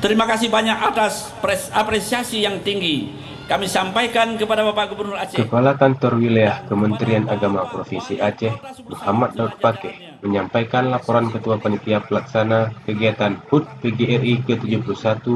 Terima kasih banyak atas apresiasi yang tinggi kami sampaikan kepada Bapak Gubernur Aceh. Kepala Kantor Wilayah Kementerian Agama Provinsi Aceh, Muhammad Daud Pakeh, menyampaikan laporan Ketua Panitia Pelaksana Kegiatan HUT PGRI ke-71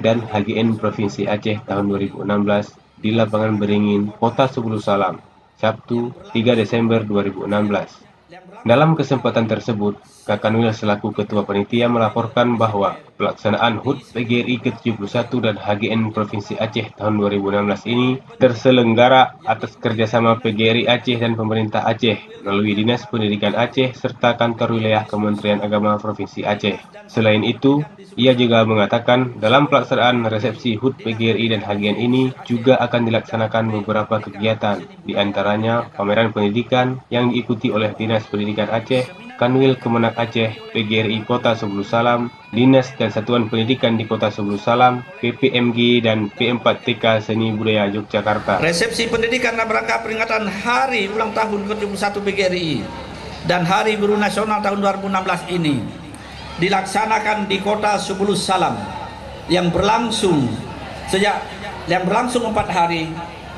dan HGN Provinsi Aceh tahun 2016 di Lapangan Beringin, Kota Sebulu Salam, Sabtu 3 Desember 2016. Dalam kesempatan tersebut, Kakanwil selaku Ketua Panitia melaporkan bahwa pelaksanaan HUT PGRI ke-71 dan HGN Provinsi Aceh tahun 2016 ini terselenggara atas kerjasama PGRI Aceh dan pemerintah Aceh melalui Dinas Pendidikan Aceh serta Kantor Wilayah Kementerian Agama Provinsi Aceh. Selain itu, ia juga mengatakan dalam pelaksanaan resepsi HUT PGRI dan HGN ini juga akan dilaksanakan beberapa kegiatan, di antaranya pameran pendidikan yang diikuti oleh Dinas Pendidikan Aceh, Kanwil Kemenak Aceh, PGRI Kota Sebulu Salam, Dinas dan Satuan Pendidikan di Kota Sebulu Salam, PPMG dan P4TK Seni Budaya Yogyakarta. Resepsi pendidikan dalam rangka peringatan Hari Ulang Tahun ke-71 PGRI dan Hari Guru Nasional tahun 2016 ini dilaksanakan di Kota Sebulu Salam yang berlangsung 4 hari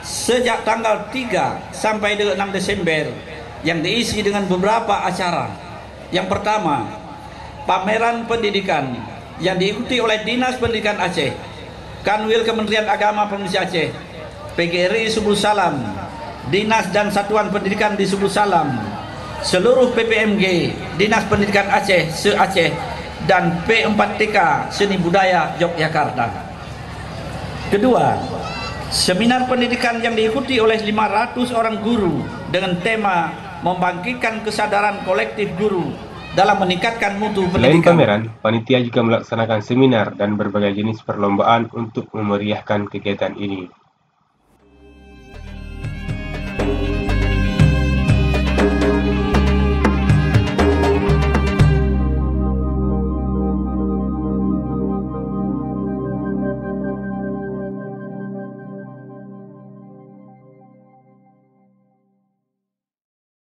sejak tanggal 3 sampai dengan 6 Desember yang diisi dengan beberapa acara. Yang pertama, pameran pendidikan yang diikuti oleh Dinas Pendidikan Aceh, Kanwil Kementerian Agama Provinsi Aceh, PGRI Sebulu Salam, Dinas dan Satuan Pendidikan di Sebulu Salam, seluruh PPMG, Dinas Pendidikan Aceh, se-Aceh, dan P4TK Seni Budaya Yogyakarta. Kedua, seminar pendidikan yang diikuti oleh 500 orang guru dengan tema membangkitkan kesadaran kolektif guru dalam meningkatkan mutu pendidikan. Selain pameran, panitia juga melaksanakan seminar dan berbagai jenis perlombaan untuk memeriahkan kegiatan ini.